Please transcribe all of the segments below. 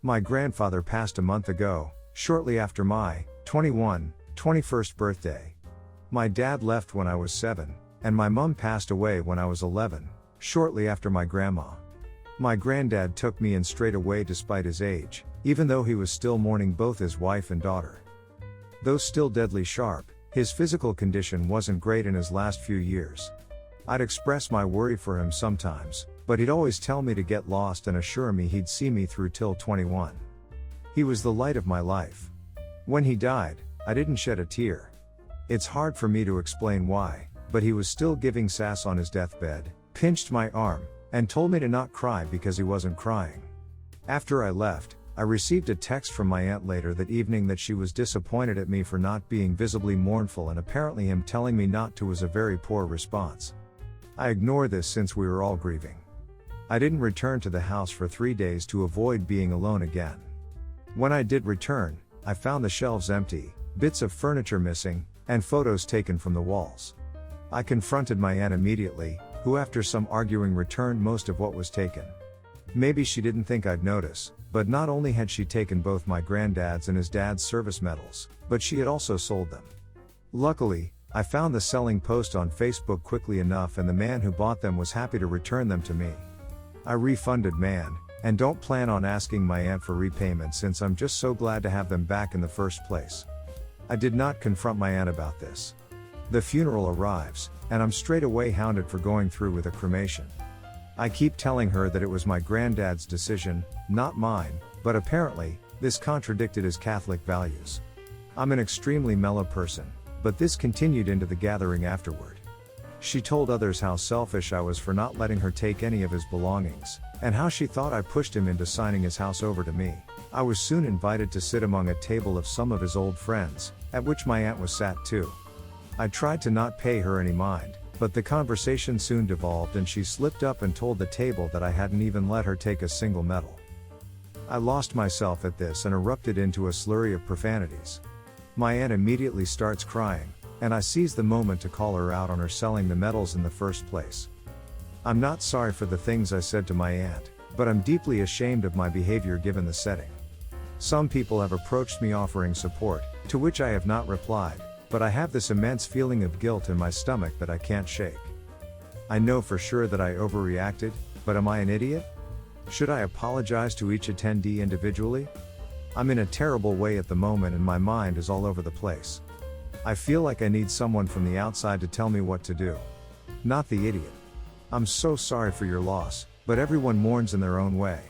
My grandfather passed a month ago, shortly after my 21st birthday. My dad left when I was 7, and my mum passed away when I was 11, shortly after my grandma. My granddad took me in straight away despite his age, even though he was still mourning both his wife and daughter. Though still deadly sharp, his physical condition wasn't great in his last few years. I'd express my worry for him sometimes, but he'd always tell me to get lost and assure me he'd see me through till 21. He was the light of my life. When he died, I didn't shed a tear. It's hard for me to explain why, but he was still giving sass on his deathbed, pinched my arm, and told me to not cry because he wasn't crying. After I left, I received a text from my aunt later that evening that she was disappointed at me for not being visibly mournful, and apparently him telling me not to was a very poor response. I ignore this since we were all grieving. I didn't return to the house for 3 days to avoid being alone again. When I did return, I found the shelves empty, bits of furniture missing, and photos taken from the walls. I confronted my aunt immediately, who after some arguing returned most of what was taken. Maybe she didn't think I'd notice, but not only had she taken both my granddad's and his dad's service medals, but she had also sold them. Luckily, I found the selling post on Facebook quickly enough, and the man who bought them was happy to return them to me. I refunded man, and don't plan on asking my aunt for repayment since I'm just so glad to have them back in the first place. I did not confront my aunt about this. The funeral arrives, and I'm straight away hounded for going through with a cremation. I keep telling her that it was my granddad's decision, not mine, but apparently, this contradicted his Catholic values. I'm an extremely mellow person, but this continued into the gathering afterward. She told others how selfish I was for not letting her take any of his belongings, and how she thought I pushed him into signing his house over to me. I was soon invited to sit among a table of some of his old friends, at which my aunt was sat too. I tried to not pay her any mind, but the conversation soon devolved and she slipped up and told the table that I hadn't even let her take a single medal. I lost myself at this and erupted into a slurry of profanities. My aunt immediately starts crying, and I seize the moment to call her out on her selling the medals in the first place. I'm not sorry for the things I said to my aunt, but I'm deeply ashamed of my behavior given the setting. Some people have approached me offering support, to which I have not replied, but I have this immense feeling of guilt in my stomach that I can't shake. I know for sure that I overreacted, but am I an idiot? Should I apologize to each attendee individually? I'm in a terrible way at the moment and my mind is all over the place. I feel like I need someone from the outside to tell me what to do. Not the idiot. I'm so sorry for your loss, but everyone mourns in their own way.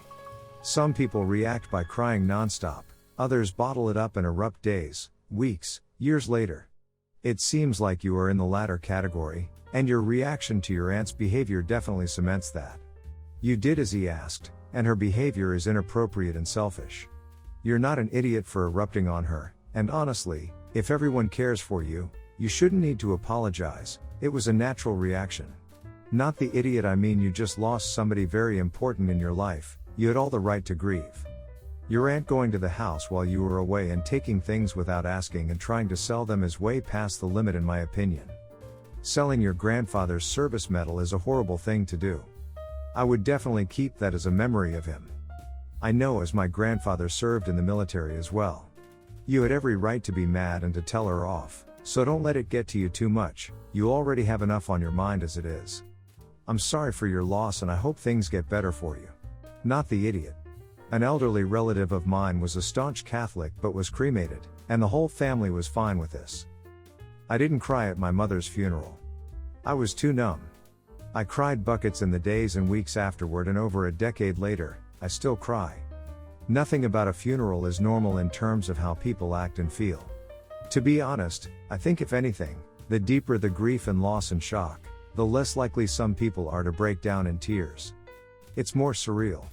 Some people react by crying nonstop, others bottle it up and erupt days, weeks, years later. It seems like you are in the latter category, and your reaction to your aunt's behavior definitely cements that. You did as he asked, and her behavior is inappropriate and selfish. You're not an idiot for erupting on her, and honestly, if everyone cares for you, you shouldn't need to apologize. It was a natural reaction. Not the idiot, I mean you just lost somebody very important in your life, you had all the right to grieve. Your aunt going to the house while you were away and taking things without asking and trying to sell them is way past the limit in my opinion. Selling your grandfather's service medal is a horrible thing to do. I would definitely keep that as a memory of him. I know, as my grandfather served in the military as well. You had every right to be mad and to tell her off, so don't let it get to you too much. You already have enough on your mind as it is. I'm sorry for your loss and I hope things get better for you. Not the idiot. An elderly relative of mine was a staunch Catholic but was cremated, and the whole family was fine with this. I didn't cry at my mother's funeral. I was too numb. I cried buckets in the days and weeks afterward, and over a decade later, I still cry. Nothing about a funeral is normal in terms of how people act and feel. To be honest, I think if anything, the deeper the grief and loss and shock, the less likely some people are to break down in tears. It's more surreal.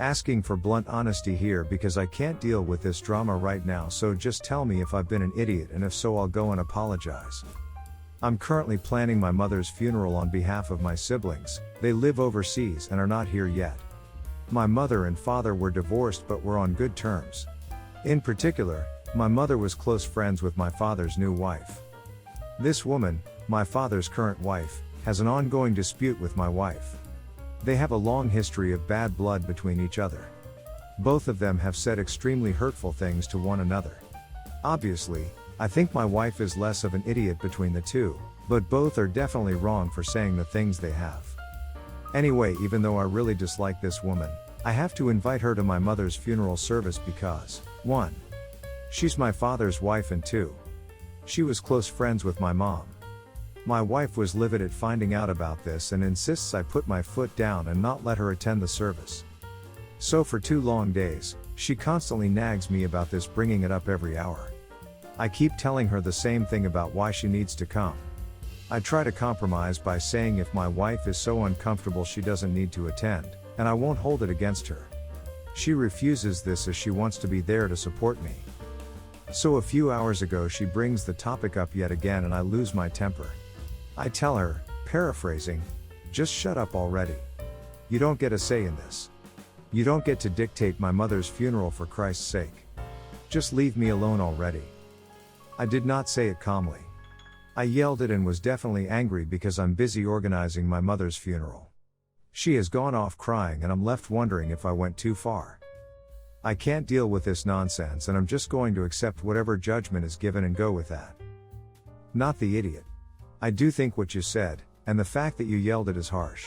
Asking for blunt honesty here because I can't deal with this drama right now, so just tell me if I've been an idiot, and if so I'll go and apologize. I'm currently planning my mother's funeral on behalf of my siblings. They live overseas and are not here yet. My mother and father were divorced but were on good terms. In particular, my mother was close friends with my father's new wife. This woman, my father's current wife, has an ongoing dispute with my wife. They have a long history of bad blood between each other. Both of them have said extremely hurtful things to one another. Obviously, I think my wife is less of an idiot between the two, but both are definitely wrong for saying the things they have. Anyway, even though I really dislike this woman, I have to invite her to my mother's funeral service because, 1. She's my father's wife, and 2. She was close friends with my mom. My wife was livid at finding out about this and insists I put my foot down and not let her attend the service. So for 2 long days, she constantly nags me about this, bringing it up every hour. I keep telling her the same thing about why she needs to come. I try to compromise by saying if my wife is so uncomfortable she doesn't need to attend, and I won't hold it against her. She refuses this as she wants to be there to support me. So a few hours ago she brings the topic up yet again and I lose my temper. I tell her, paraphrasing, "Just shut up already. You don't get a say in this. You don't get to dictate my mother's funeral, for Christ's sake. Just leave me alone already." I did not say it calmly. I yelled it and was definitely angry because I'm busy organizing my mother's funeral. She has gone off crying and I'm left wondering if I went too far. I can't deal with this nonsense and I'm just going to accept whatever judgment is given and go with that. Not the idiot. I do think what you said, and the fact that you yelled it is harsh.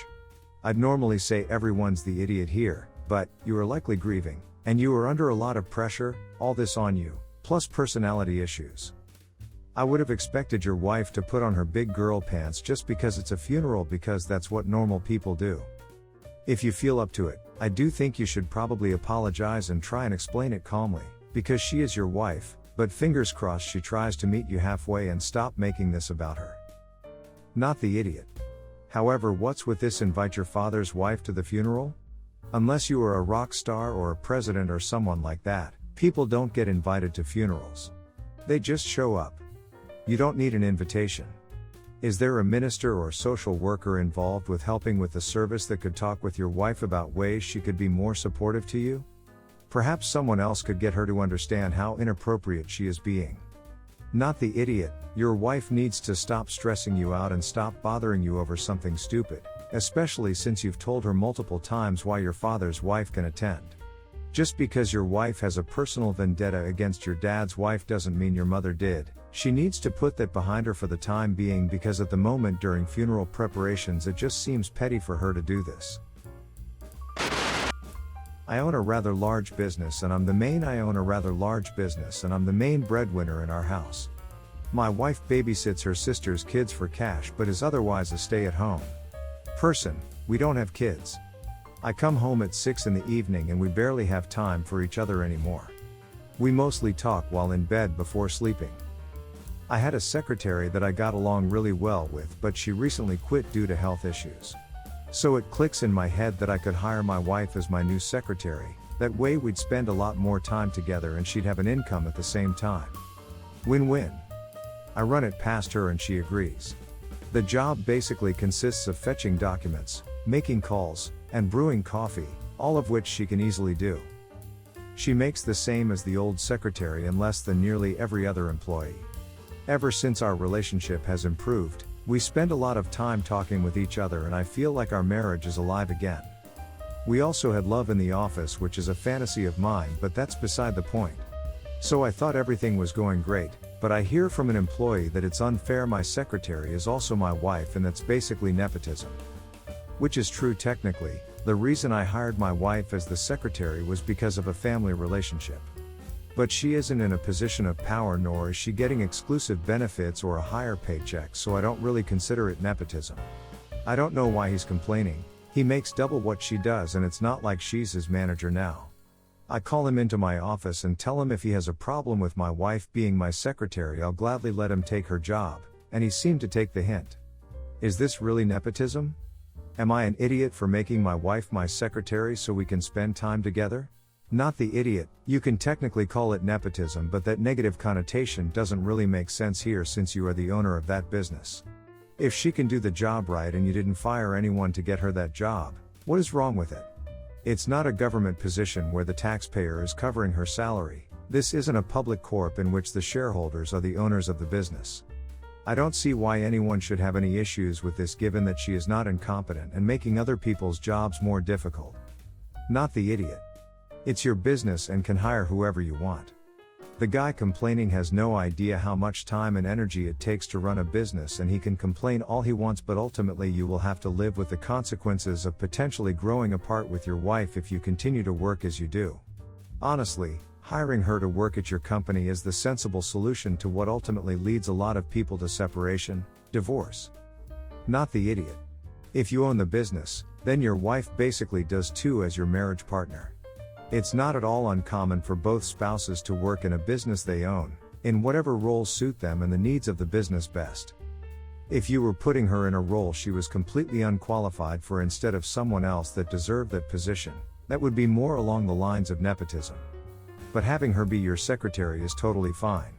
I'd normally say everyone's the idiot here, but you are likely grieving, and you are under a lot of pressure, all this on you, plus personality issues. I would have expected your wife to put on her big girl pants just because it's a funeral, because that's what normal people do. If you feel up to it, I do think you should probably apologize and try and explain it calmly, because she is your wife, but fingers crossed she tries to meet you halfway and stop making this about her. Not the idiot. However, what's with this invite your father's wife to the funeral? Unless you are a rock star or a president or someone like that, people don't get invited to funerals. They just show up. You don't need an invitation. Is there a minister or social worker involved with helping with the service that could talk with your wife about ways she could be more supportive to you? Perhaps someone else could get her to understand how inappropriate she is being. Not the idiot. Your wife needs to stop stressing you out and stop bothering you over something stupid, especially since you've told her multiple times why your father's wife can attend. Just because your wife has a personal vendetta against your dad's wife doesn't mean your mother did. She needs to put that behind her for the time being, because at the moment during funeral preparations it just seems petty for her to do this. I own a rather large business and I'm the main breadwinner in our house. My wife babysits her sister's kids for cash but is otherwise a stay-at-home person. We don't have kids. I come home at 6 in the evening and we barely have time for each other anymore. We mostly talk while in bed before sleeping. I had a secretary that I got along really well with, but she recently quit due to health issues. So it clicks in my head that I could hire my wife as my new secretary. That way we'd spend a lot more time together and she'd have an income at the same time. Win-win. I run it past her and she agrees. The job basically consists of fetching documents, making calls, and brewing coffee, all of which she can easily do. She makes the same as the old secretary and less than nearly every other employee. Ever since our relationship has improved, we spend a lot of time talking with each other and I feel like our marriage is alive again. We also had love in the office, which is a fantasy of mine, but that's beside the point. So I thought everything was going great, but I hear from an employee that it's unfair. My secretary is also my wife and that's basically nepotism. Which is true technically. The reason I hired my wife as the secretary was because of a family relationship. But she isn't in a position of power, nor is she getting exclusive benefits or a higher paycheck, so I don't really consider it nepotism. I don't know why he's complaining. He makes double what she does and it's not like she's his manager now. I call him into my office and tell him if he has a problem with my wife being my secretary, I'll gladly let him take her job, and he seemed to take the hint. Is this really nepotism? Am I an idiot for making my wife my secretary so we can spend time together? Not the idiot. You can technically call it nepotism, but that negative connotation doesn't really make sense here since you are the owner of that business. If she can do the job right and you didn't fire anyone to get her that job, what is wrong with it? It's not a government position where the taxpayer is covering her salary. This isn't a public corp in which the shareholders are the owners of the business. I don't see why anyone should have any issues with this given that she is not incompetent and making other people's jobs more difficult. Not the idiot. It's your business and can hire whoever you want. The guy complaining has no idea how much time and energy it takes to run a business, and he can complain all he wants, but ultimately you will have to live with the consequences of potentially growing apart with your wife if you continue to work as you do. Honestly, hiring her to work at your company is the sensible solution to what ultimately leads a lot of people to separation, divorce. Not the idiot. If you own the business, then your wife basically does too as your marriage partner. It's not at all uncommon for both spouses to work in a business they own, in whatever roles suit them and the needs of the business best. If you were putting her in a role she was completely unqualified for instead of someone else that deserved that position, that would be more along the lines of nepotism. But having her be your secretary is totally fine.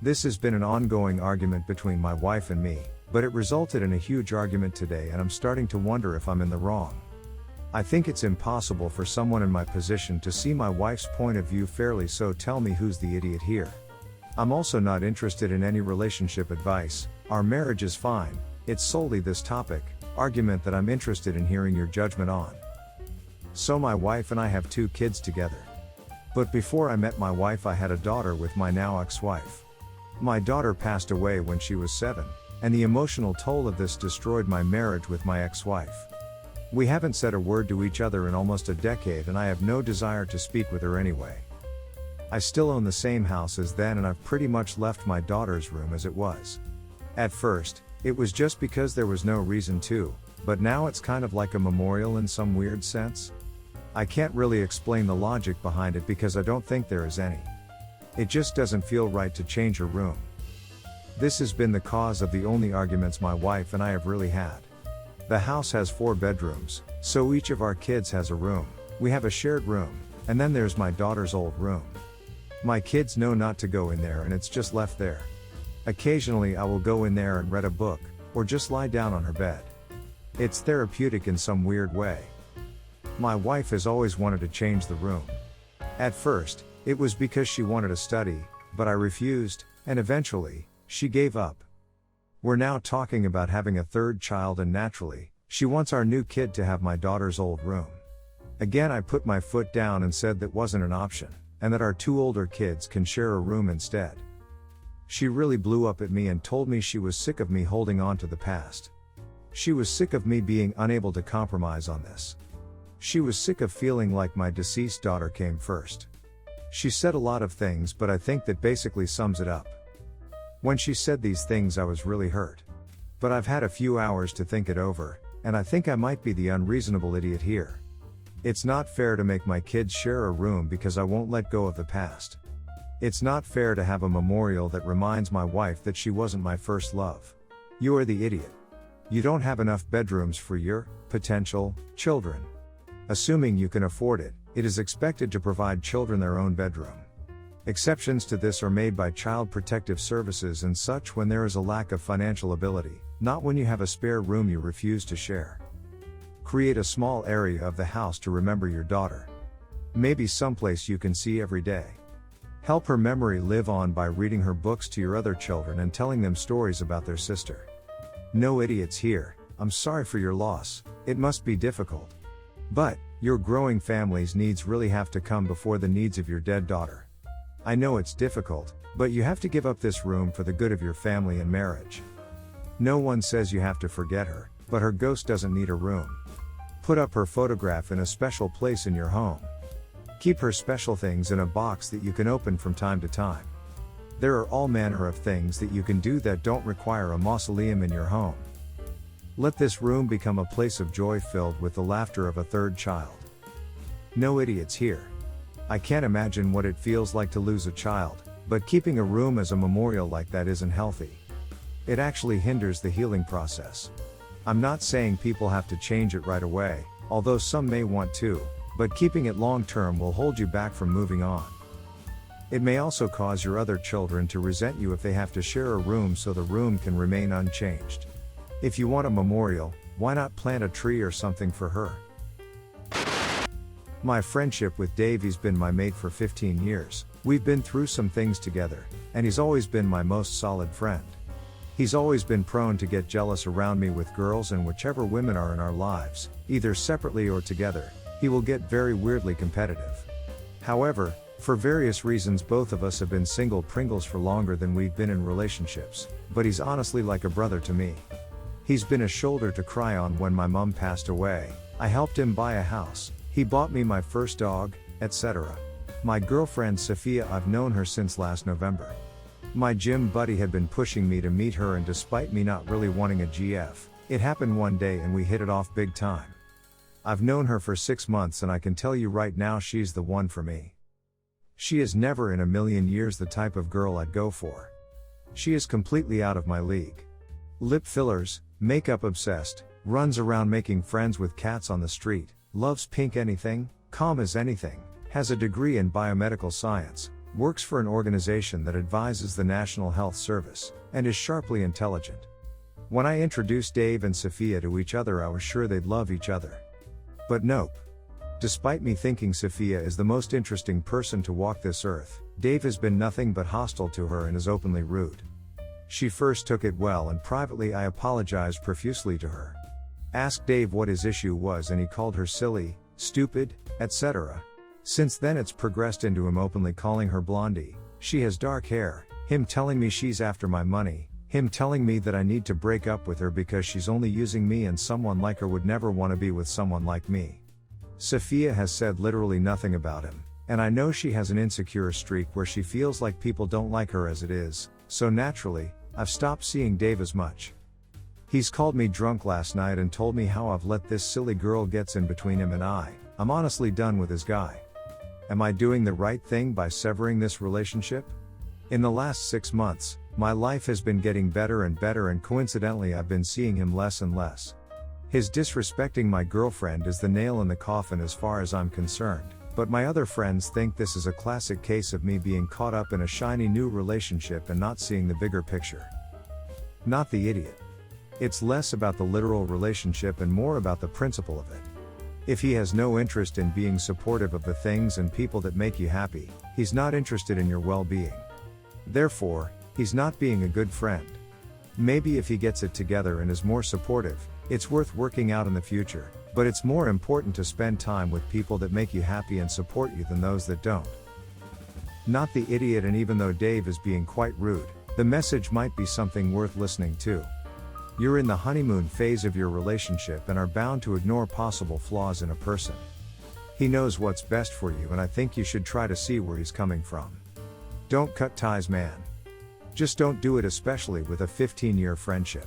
This has been an ongoing argument between my wife and me, but it resulted in a huge argument today, and I'm starting to wonder if I'm in the wrong. I think it's impossible for someone in my position to see my wife's point of view fairly, so tell me who's the idiot here. I'm also not interested in any relationship advice. Our marriage is fine. It's solely this topic, argument that I'm interested in hearing your judgment on. So my wife and I have 2 kids together. But before I met my wife I had a daughter with my now ex-wife. My daughter passed away when she was 7, and the emotional toll of this destroyed my marriage with my ex-wife. We haven't said a word to each other in almost a decade, and I have no desire to speak with her anyway. I still own the same house as then, and I've pretty much left my daughter's room as it was. At first, it was just because there was no reason to, but now it's kind of like a memorial in some weird sense. I can't really explain the logic behind it because I don't think there is any. It just doesn't feel right to change her room. This has been the cause of the only arguments my wife and I have really had. The house has 4 bedrooms, so each of our kids has a room. We have a shared room, and then there's my daughter's old room. My kids know not to go in there, and it's just left there. Occasionally I will go in there and read a book, or just lie down on her bed. It's therapeutic in some weird way. My wife has always wanted to change the room. At first, it was because she wanted to study, but I refused, and eventually, she gave up. We're now talking about having a 3rd child, and naturally, she wants our new kid to have my daughter's old room. Again, I put my foot down and said that wasn't an option, and that our 2 older kids can share a room instead. She really blew up at me and told me she was sick of me holding on to the past. She was sick of me being unable to compromise on this. She was sick of feeling like my deceased daughter came first. She said a lot of things, but I think that basically sums it up. When she said these things I was really hurt. But I've had a few hours to think it over, and I think I might be the unreasonable idiot here. It's not fair to make my kids share a room because I won't let go of the past. It's not fair to have a memorial that reminds my wife that she wasn't my first love. You are the idiot. You don't have enough bedrooms for your potential children. Assuming you can afford it, it is expected to provide children their own bedroom. Exceptions to this are made by child protective services and such when there is a lack of financial ability, not when you have a spare room you refuse to share. Create a small area of the house to remember your daughter. Maybe someplace you can see every day. Help her memory live on by reading her books to your other children and telling them stories about their sister. No idiots here. I'm sorry for your loss. It must be difficult. But, your growing family's needs really have to come before the needs of your dead daughter. I know it's difficult, but you have to give up this room for the good of your family and marriage. No one says you have to forget her, but her ghost doesn't need a room. Put up her photograph in a special place in your home. Keep her special things in a box that you can open from time to time. There are all manner of things that you can do that don't require a mausoleum in your home. Let this room become a place of joy filled with the laughter of a third child. No idiots here. I can't imagine what it feels like to lose a child, but keeping a room as a memorial like that isn't healthy. It actually hinders the healing process. I'm not saying people have to change it right away, although some may want to, but keeping it long term will hold you back from moving on. It may also cause your other children to resent you if they have to share a room so the room can remain unchanged. If you want a memorial, why not plant a tree or something for her? My friendship with Davey's been my mate for 15 years. We've been through some things together, and he's always been my most solid friend. He's always been prone to get jealous around me with girls, and whichever women are in our lives, either separately or together, he will get very weirdly competitive. However, for various reasons both of us have been single Pringles for longer than we've been in relationships, but he's honestly like a brother to me. He's been a shoulder to cry on when my mom passed away. I helped him buy a house, he bought me my first dog, etc. My girlfriend Sophia, I've known her since last November. My gym buddy had been pushing me to meet her, and despite me not really wanting a GF, it happened one day and we hit it off big time. I've known her for 6 months and I can tell you right now she's the one for me. She is never in a million years the type of girl I'd go for. She is completely out of my league. Lip fillers, makeup obsessed, runs around making friends with cats on the street, loves pink anything, calm as anything, has a degree in biomedical science, works for an organization that advises the National Health Service, and is sharply intelligent. When I introduced Dave and Sophia to each other, I was sure they'd love each other. But nope. Despite me thinking Sophia is the most interesting person to walk this earth, Dave has been nothing but hostile to her and is openly rude. She first took it well, and privately I apologized profusely to her. Asked Dave what his issue was and he called her silly, stupid, etc. Since then it's progressed into him openly calling her Blondie, she has dark hair, him telling me she's after my money, him telling me that I need to break up with her because she's only using me and someone like her would never want to be with someone like me. Sophia has said literally nothing about him, and I know she has an insecure streak where she feels like people don't like her as it is, so naturally, I've stopped seeing Dave as much. He's called me drunk last night and told me how I've let this silly girl gets in between him and I'm honestly done with his guy. Am I doing the right thing by severing this relationship? In the last 6 months, my life has been getting better and better, and coincidentally I've been seeing him less and less. His disrespecting my girlfriend is the nail in the coffin as far as I'm concerned, but my other friends think this is a classic case of me being caught up in a shiny new relationship and not seeing the bigger picture. Not the idiot. It's less about the literal relationship and more about the principle of it. If he has no interest in being supportive of the things and people that make you happy, he's not interested in your well-being. Therefore, he's not being a good friend. Maybe if he gets it together and is more supportive, it's worth working out in the future, but it's more important to spend time with people that make you happy and support you than those that don't. Not the idiot. And even though Dave is being quite rude, the message might be something worth listening to. You're in the honeymoon phase of your relationship and are bound to ignore possible flaws in a person. He knows what's best for you, and I think you should try to see where he's coming from. Don't cut ties, man. Just don't do it, especially with a 15-year friendship.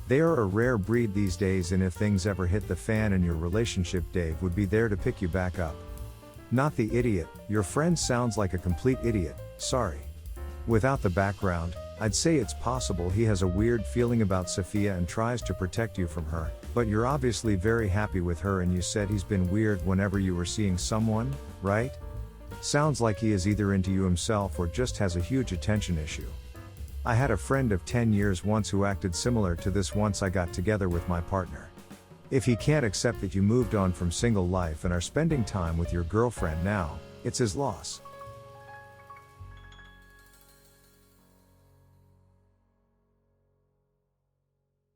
They are a rare breed these days, and if things ever hit the fan in your relationship, Dave would be there to pick you back up. Not the idiot. Your friend sounds like a complete idiot, sorry. Without the background, I'd say it's possible he has a weird feeling about Sophia and tries to protect you from her, but you're obviously very happy with her, and you said he's been weird whenever you were seeing someone, right? Sounds like he is either into you himself or just has a huge attention issue. I had a friend of 10 years once who acted similar to this once I got together with my partner. If he can't accept that you moved on from single life and are spending time with your girlfriend now, it's his loss.